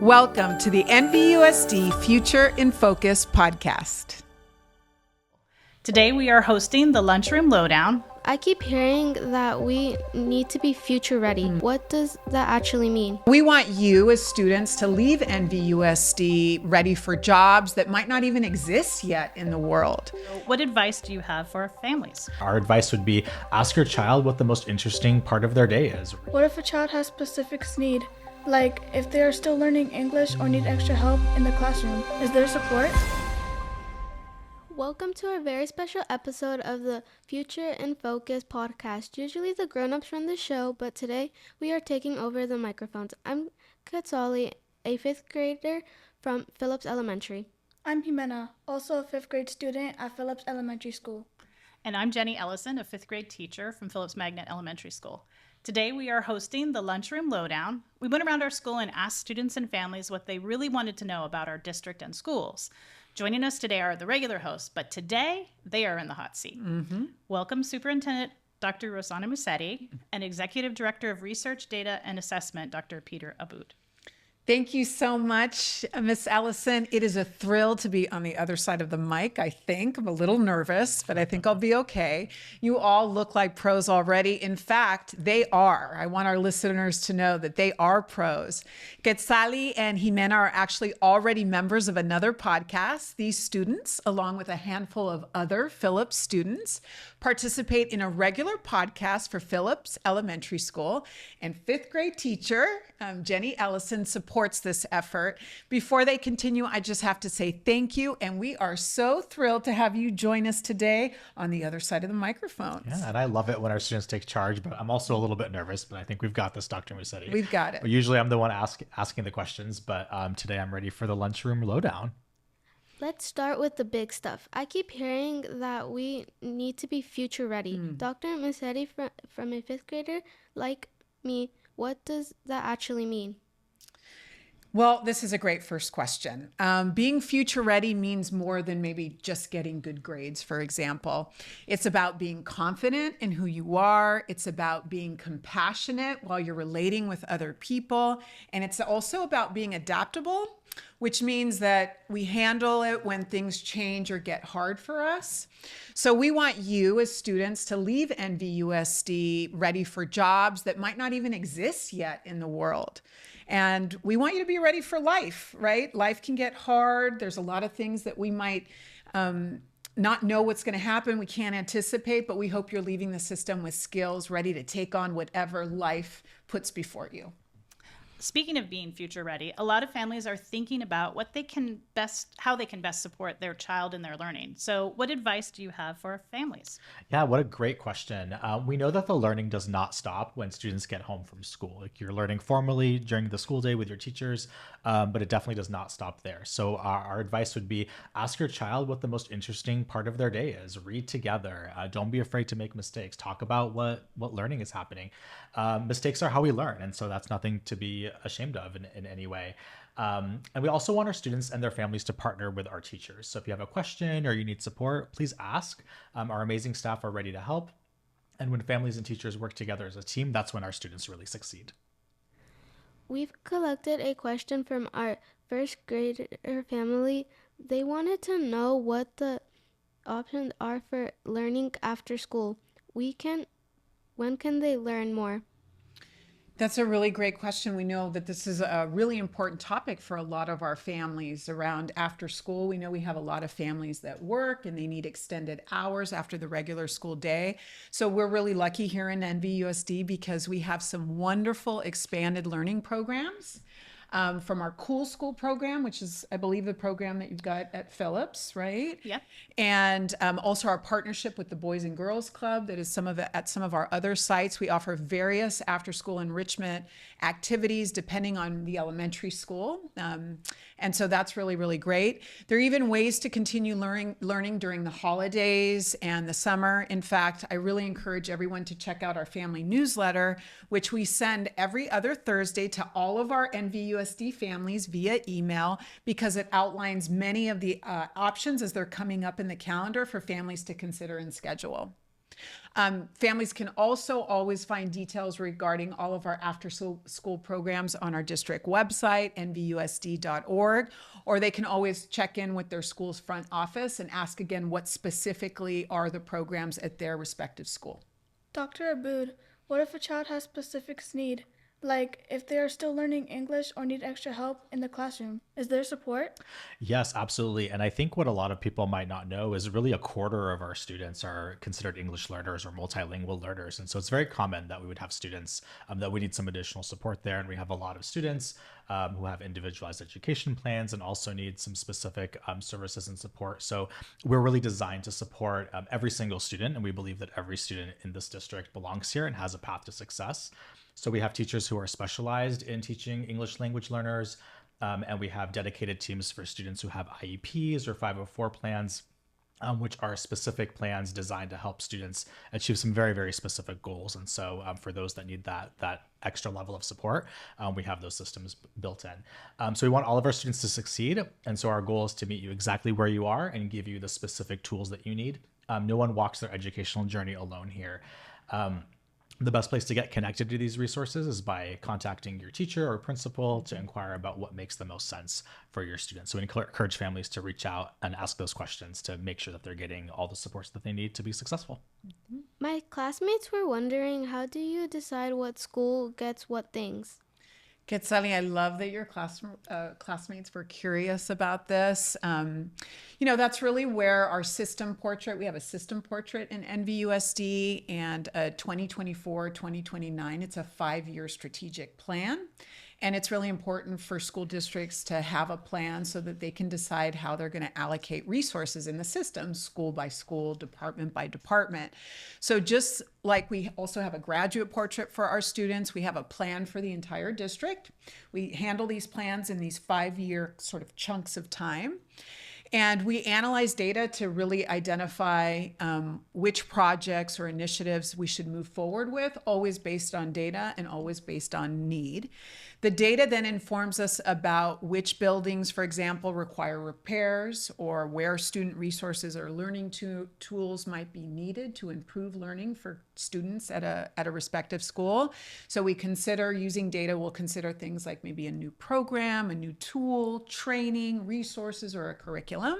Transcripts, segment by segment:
Welcome to the NVUSD Future in Focus podcast. Today we are hosting the Lunchroom Lowdown. I keep hearing that we need to be future ready. What does that actually mean? We want you as students to leave NVUSD ready for jobs that might not even exist yet in the world. What advice do you have for families? Our advice would be ask your child what the most interesting part of their day is. What if a child has specific needs? Like if they are still learning English or need extra help in the classroom, is there support? Welcome to our very special episode of the Future in Focus podcast. Usually the grown-ups run the show, but today we are taking over the microphones. I'm Quetzali, a 5th grader from Phillips Elementary. I'm Jimena, also a 5th grade student at Phillips Elementary School. And I'm Ellison, a 5th grade teacher from Phillips Magnet Elementary School. Today we are hosting the Lunchroom Lowdown. We went around our school and asked students and families what they really wanted to know about our district and schools. Joining us today are the regular hosts, but today they are in the hot seat. Welcome Superintendent Dr. Rosanna Mucetti and Executive Director of Research, Data, and Assessment, Dr. Peter Abboud. Thank you so much, Miss Ellison. It is a thrill to be on the other side of the mic, I think. I'm a little nervous, but I think I'll be okay. You all look like pros already. In fact, they are. I want our listeners to know that they are pros. Quetzali and Jimena are actually already members of another podcast. These students, along with a handful of other Phillips students, participate in a regular podcast for Phillips Elementary School, and 5th grade teacher Ellison supports this effort. Before they continue, I just have to say thank you, and we are so thrilled to have you join us today on the other side of the microphones. Yeah, and I love it when our students take charge, but I'm also a little bit nervous, but I think we've got this, Dr. Mucetti. We've got it. Usually I'm the one asking the questions, but today I'm ready for the Lunchroom Lowdown. Let's start with the big stuff. I keep hearing that we need to be future ready. Dr. Mucetti, from a 5th grader like me, what does that actually mean? Well, this is a great first question. Being future ready means more than maybe just getting good grades, for example. It's about being confident in who you are. It's about being compassionate while you're relating with other people. And it's also about being adaptable, which means that we handle it when things change or get hard for us. So we want you as students to leave NVUSD ready for jobs that might not even exist yet in the world. And we want you to be ready for life, right? Life can get hard. There's a lot of things that we might not know what's going to happen. We can't anticipate, but we hope you're leaving the system with skills ready to take on whatever life puts before you. Speaking of being future ready, a lot of families are thinking about how they can best support their child in their learning. So what advice do you have for families? Yeah, what a great question. We know that the learning does not stop when students get home from school. Like you're learning formally during the school day with your teachers, but it definitely does not stop there. So our advice would be ask your child what the most interesting part of their day is. Read together. Don't be afraid to make mistakes. Talk about what learning is happening. Mistakes are how we learn, and so that's nothing to be ashamed of in any way. And we also want our students and their families to partner with our teachers. So if you have a question or you need support, please ask. Our amazing staff are ready to help. And when families and teachers work together as a team, that's when our students really succeed. We've collected a question from our 1st grader family. They wanted to know what the options are for learning after school. When can they learn more? That's a really great question. We know that this is a really important topic for a lot of our families around after school. We know we have a lot of families that work and they need extended hours after the regular school day. So we're really lucky here in NVUSD because we have some wonderful expanded learning programs. From our Cool School program, which is, I believe, the program that you've got at Phillips, right? Yep. And also our partnership with the Boys and Girls Club that is at some of our other sites. We offer various after-school enrichment activities depending on the elementary school. And so that's really, really great. There are even ways to continue learning during the holidays and the summer. In fact, I really encourage everyone to check out our family newsletter, which we send every other Thursday to all of our NVUSD families via email, because it outlines many of the options as they're coming up in the calendar for families to consider and schedule. Families can also always find details regarding all of our after-school programs on our district website, NVUSD.org, or they can always check in with their school's front office and ask again what specifically are the programs at their respective school. Dr. Abboud, what if a child has specific need? Like if they are still learning English or need extra help in the classroom, is there support? Yes, absolutely. And I think what a lot of people might not know is really a quarter of our students are considered English learners or multilingual learners. And so it's very common that we would have students that we need some additional support there. And we have a lot of students who have individualized education plans and also need some specific services and support. So we're really designed to support every single student. And we believe that every student in this district belongs here and has a path to success. So we have teachers who are specialized in teaching English language learners, and we have dedicated teams for students who have IEPs or 504 plans, which are specific plans designed to help students achieve some very, very specific goals. And so for those that need that extra level of support, we have those systems built in. So we want all of our students to succeed. And so our goal is to meet you exactly where you are and give you the specific tools that you need. No one walks their educational journey alone here. The best place to get connected to these resources is by contacting your teacher or principal to inquire about what makes the most sense for your students. So we encourage families to reach out and ask those questions to make sure that they're getting all the supports that they need to be successful. My classmates were wondering, how do you decide what school gets what things? Quetzali, I love that your classmates were curious about this. That's really where our system portrait, we have a system portrait in NVUSD and a 2024-2029. It's a 5-year strategic plan. And it's really important for school districts to have a plan so that they can decide how they're going to allocate resources in the system, school by school, department by department. So just like we also have a graduate portrait for our students, we have a plan for the entire district. We handle these plans in these 5-year sort of chunks of time. And we analyze data to really identify which projects or initiatives we should move forward with, always based on data and always based on need. The data then informs us about which buildings, for example, require repairs or where student resources or learning tools might be needed to improve learning for students at a respective school. So we consider using data, we'll consider things like maybe a new program, a new tool, training, resources, or a curriculum.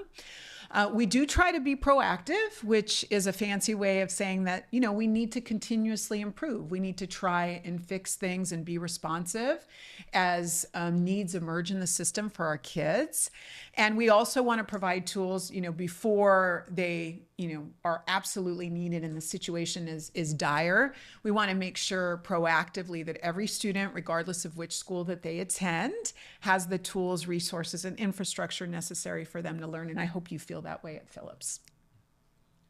We do try to be proactive, which is a fancy way of saying that, we need to continuously improve. We need to try and fix things and be responsive as needs emerge in the system for our kids. And we also want to provide tools, before they, are absolutely needed and the situation is dire. We want to make sure proactively that every student, regardless of which school that they attend, has the tools, resources, and infrastructure necessary for them to learn. And I hope you feel that way at Phillips.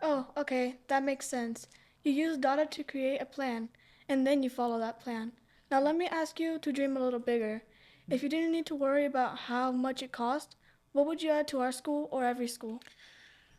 Oh, okay, that makes sense. You use data to create a plan, and then you follow that plan. Now let me ask you to dream a little bigger. If you didn't need to worry about how much it cost, what would you add to our school or every school?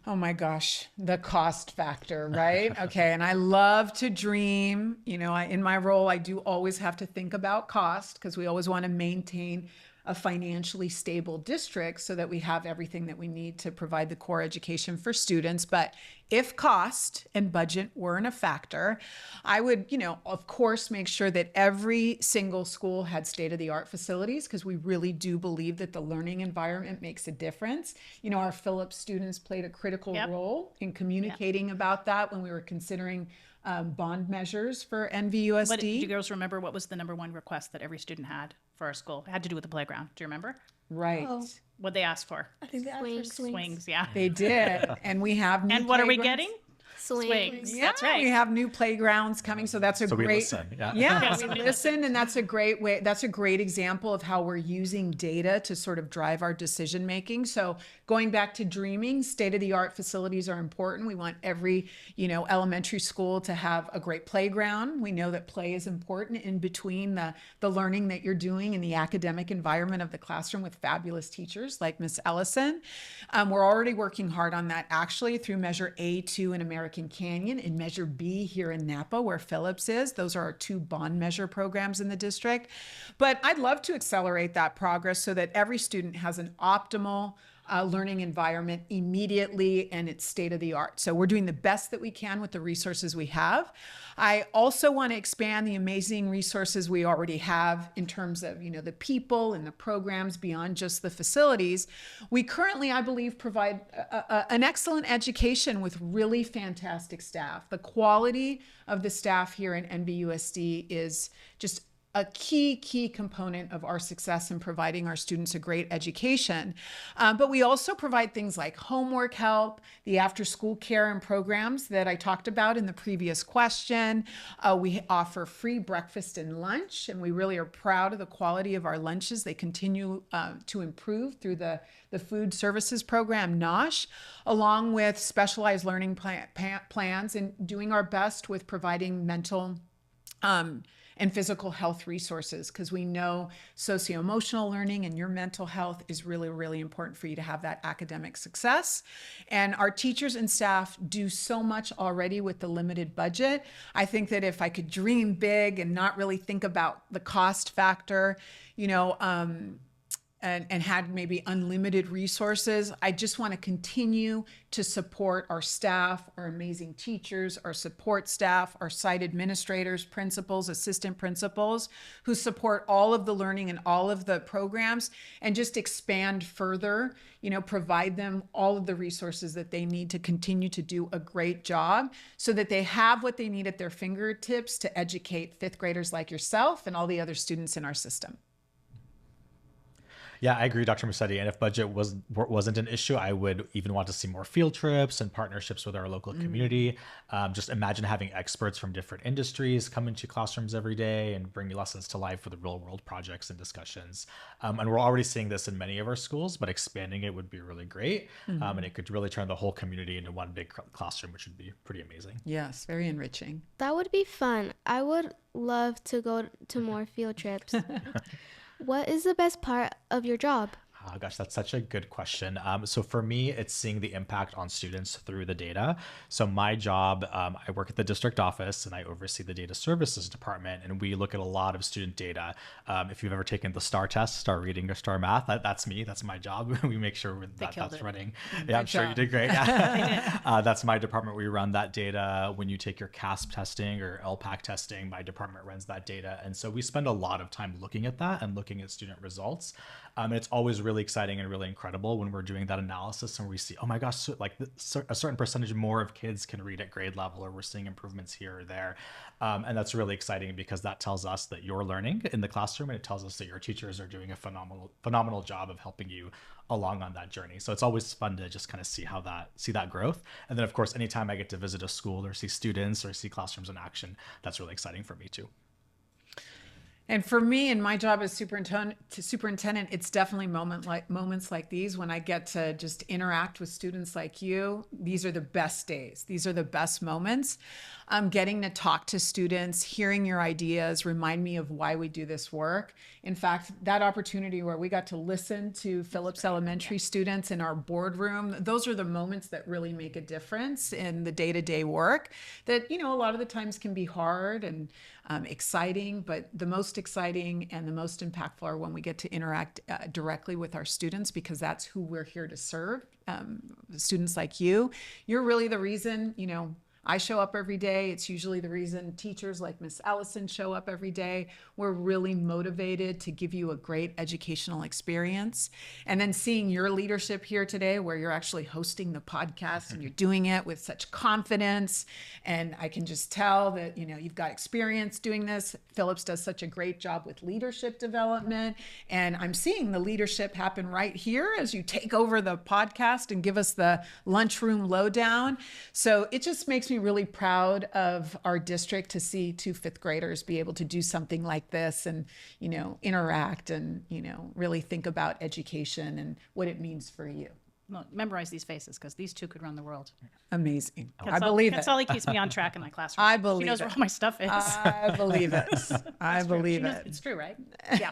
Oh my gosh, the cost factor, right? Okay, and I love to dream. In my role, I do always have to think about cost because we always want to maintain a financially stable district so that we have everything that we need to provide the core education for students. But if cost and budget weren't a factor, I would, of course, make sure that every single school had state-of-the-art facilities because we really do believe that the learning environment makes a difference. Our Phillips students played a critical role in communicating about that when we were considering bond measures for NVUSD. But do you girls remember what was the number one request that every student had for our school? It had to do with the playground. Do you remember? Right. Oh. What they asked for? I think they asked for swings. Swings, yeah. They did. And we have new And what are we playgrounds. getting? Swings. Yeah, That's right. we have new playgrounds coming, so that's a So great. we listen. Yeah. Yeah, we listen, and that's a great way. That's a great example of how we're using data to sort of drive our decision making. So going back to dreaming, state-of-the-art facilities are important. We want every, elementary school to have a great playground. We know that play is important in between the learning that you're doing in the academic environment of the classroom with fabulous teachers like Miss Ellison. We're already working hard on that actually through Measure A2 in American Canyon and Measure B here in Napa, where Phillips is. Those are our 2 bond measure programs in the district. But I'd love to accelerate that progress so that every student has an optimal, learning environment immediately, and it's state of the art. So we're doing the best that we can with the resources we have. I also want to expand the amazing resources we already have in terms of, the people and the programs beyond just the facilities. We currently, I believe, provide an excellent education with really fantastic staff. The quality of the staff here in NVUSD is just a key component of our success in providing our students a great education. But we also provide things like homework help, the after-school care and programs that I talked about in the previous question. We offer free breakfast and lunch, and we really are proud of the quality of our lunches. They continue to improve through the food services program, NOSH, along with specialized learning plans, and doing our best with providing mental and physical health resources, because we know socio-emotional learning and your mental health is really, really important for you to have that academic success. And our teachers and staff do so much already with the limited budget. I think that if I could dream big and not really think about the cost factor, and had maybe unlimited resources, I just want to continue to support our staff, our amazing teachers, our support staff, our site administrators, principals, assistant principals, who support all of the learning and all of the programs, and just expand further, provide them all of the resources that they need to continue to do a great job, so that they have what they need at their fingertips to educate fifth graders like yourself and all the other students in our system. Yeah, I agree, Dr. Mucetti. And if budget wasn't an issue, I would even want to see more field trips and partnerships with our local community. Just imagine having experts from different industries come into classrooms every day and bring lessons to life for the real world projects and discussions. And we're already seeing this in many of our schools, but expanding it would be really great. And it could really turn the whole community into one big classroom, which would be pretty amazing. Yes, very enriching. That would be fun. I would love to go to more field trips. What is the best part of your job? Oh, gosh, that's such a good question. So for me, it's seeing the impact on students through the data. So my job, I work at the district office and I oversee the data services department, and we look at a lot of student data. If you've ever taken the STAR test, STAR reading or STAR math, that's me. That's my job. We make sure that's running. Yeah, I'm sure you did great. Yeah. That's my department. We run that data. When you take your CASP testing or LPAC testing, my department runs that data. And so we spend a lot of time looking at that and looking at student results. And it's always really exciting and really incredible when we're doing that analysis and we see, oh my gosh, so like a certain percentage more of kids can read at grade level, or we're seeing improvements here or there. And that's really exciting because that tells us that you're learning in the classroom, and it tells us that your teachers are doing a phenomenal job of helping you along on that journey. So it's always fun to just kind of see that growth. And then of course, anytime I get to visit a school or see students or see classrooms in action, that's really exciting for me too. And for me, in my job as superintendent, it's definitely moments like these when I get to just interact with students like you. These are the best days. These are the best moments. Getting to talk to students, hearing your ideas, remind me of why we do this work. In fact, that opportunity where we got to listen to Phillips Elementary students in our boardroom, those are the moments that really make a difference in the day-to-day work that, a lot of the times can be hard and exciting, but the most exciting and the most impactful are when we get to interact directly with our students, because that's who we're here to serve. Students like you, you're really the reason, I show up every day. It's usually the reason teachers like Miss Ellison show up every day. We're really motivated to give you a great educational experience. And then seeing your leadership here today, where you're actually hosting the podcast and you're doing it with such confidence. And I can just tell that, you've got experience doing this. Phillips does such a great job with leadership development. And I'm seeing the leadership happen right here as you take over the podcast and give us the Lunchroom Lowdown. So it just makes me really proud of our district to see two fifth graders be able to do something like this and, interact and, really think about education and what it means for you. Well, memorize these faces because these two could run the world. Amazing. I believe it. Quetzali keeps me on track in my classroom. I believe it. She knows where all my stuff is. I believe it. I believe it. It's true, right? Yeah.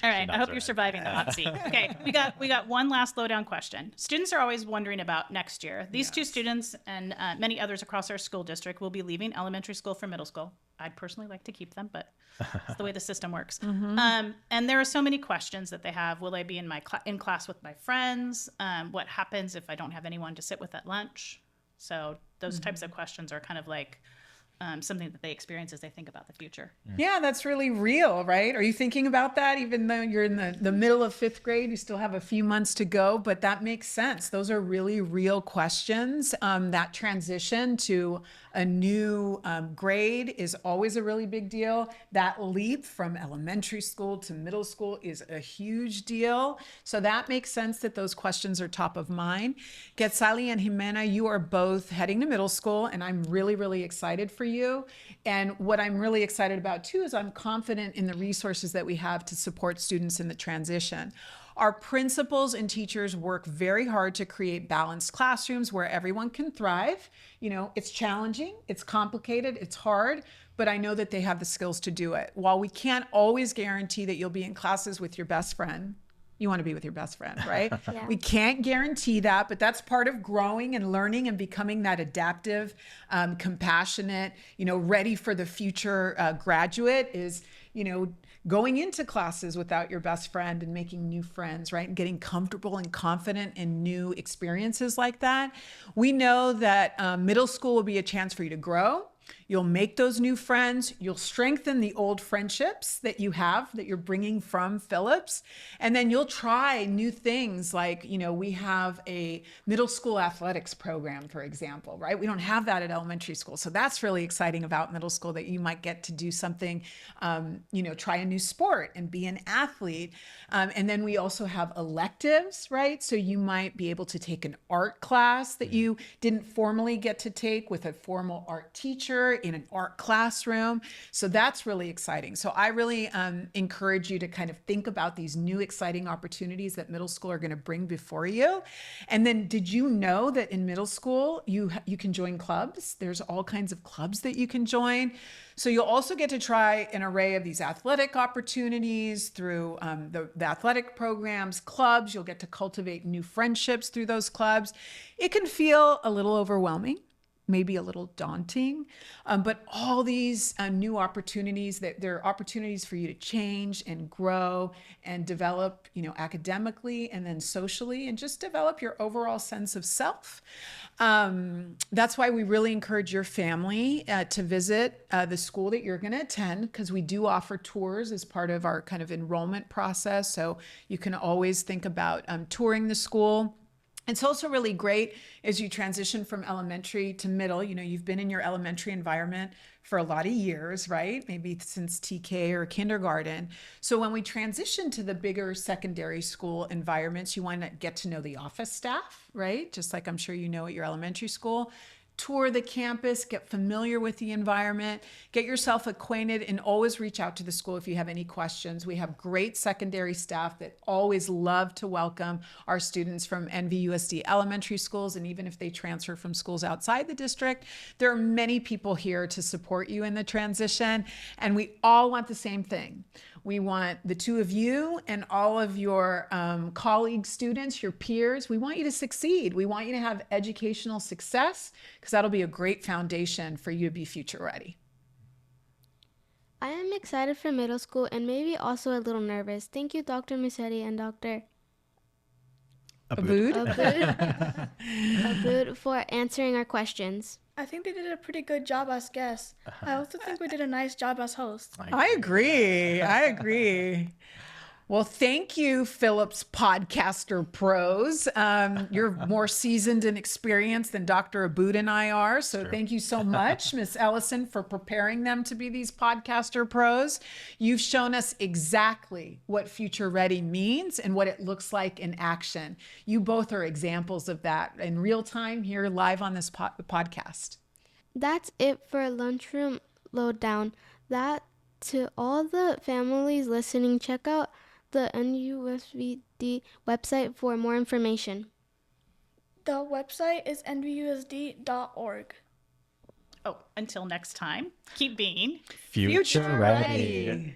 All right. I hope you're surviving the hot seat. Okay. We got one last lowdown question. Students are always wondering about next year. These two students and many others across our school district will be leaving elementary school for middle school. I'd personally like to keep them, but it's the way the system works. And there are so many questions that they have. Will I be in class with my friends? What happens if I don't have anyone to sit with at lunch? So those types of questions are kind of like something that they experience as they think about the future. Yeah, that's really real, right? Are you thinking about that? Even though you're in the middle of 5th grade, you still have a few months to go, but that makes sense. Those are really real questions. That transition to a new grade is always a really big deal. That leap from elementary school to middle school is a huge deal. So that makes sense that those questions are top of mind. Quetzali and Jimena, you are both heading to middle school, and I'm really, really excited for you. And what I'm really excited about too is I'm confident in the resources that we have to support students in the transition. Our principals and teachers work very hard to create balanced classrooms where everyone can thrive. You know, it's challenging, it's complicated, it's hard, but I know that they have the skills to do it. While we can't always guarantee that you'll be in classes with your best friend, you want to be with your best friend, right? Yeah. We can't guarantee that, but that's part of growing and learning and becoming that adaptive, compassionate, ready for the future graduate is, going into classes without your best friend and making new friends, right? And getting comfortable and confident in new experiences like that. We know that middle school will be a chance for you to grow. You'll make those new friends. You'll strengthen the old friendships that you have, that you're bringing from Phillips. And then you'll try new things like, we have a middle school athletics program, for example, right? We don't have that at elementary school. So that's really exciting about middle school, that you might get to do something, try a new sport and be an athlete. And then we also have electives, right? So you might be able to take an art class that you didn't formally get to take with a formal art teacher in an art classroom. So that's really exciting. So I really encourage you to kind of think about these new exciting opportunities that middle school are going to bring before you. And then did you know that in middle school, you can join clubs? There's all kinds of clubs that you can join. So you'll also get to try an array of these athletic opportunities through the athletic programs, clubs. You'll get to cultivate new friendships through those clubs. It can feel a little overwhelming, maybe a little daunting, but all these new opportunities, that there are opportunities for you to change and grow and develop, academically and then socially, and just develop your overall sense of self. That's why we really encourage your family to visit the school that you're going to attend, because we do offer tours as part of our kind of enrollment process. So you can always think about touring the school. It's also really great as you transition from elementary to middle. You've been in your elementary environment for a lot of years, right? Maybe since TK or kindergarten. So when we transition to the bigger secondary school environments, you want to get to know the office staff, right? Just like I'm sure you know at your elementary school. Tour the campus, get familiar with the environment, get yourself acquainted, and always reach out to the school if you have any questions. We have great secondary staff that always love to welcome our students from NVUSD elementary schools, and even if they transfer from schools outside the district, there are many people here to support you in the transition, and we all want the same thing. We want the two of you and all of your colleague students, your peers, we want you to succeed. We want you to have educational success, because that'll be a great foundation for you to be future ready. I am excited for middle school and maybe also a little nervous. Thank you, Dr. Mucetti and Dr. Abboud? Abboud for answering our questions. I think they did a pretty good job as guests. I also think we did a nice job as hosts. I agree. Well, thank you, Phillips Podcaster Pros. You're more seasoned and experienced than Dr. Abboud and I are. So Thank you so much, Miss Ellison, for preparing them to be these Podcaster Pros. You've shown us exactly what future ready means and what it looks like in action. You both are examples of that in real time here live on this podcast. That's it for Lunchroom Lowdown. That to all the families listening, check out the NVUSD website for more information. The website is nvusd.org. Oh, until next time, keep being Future ready.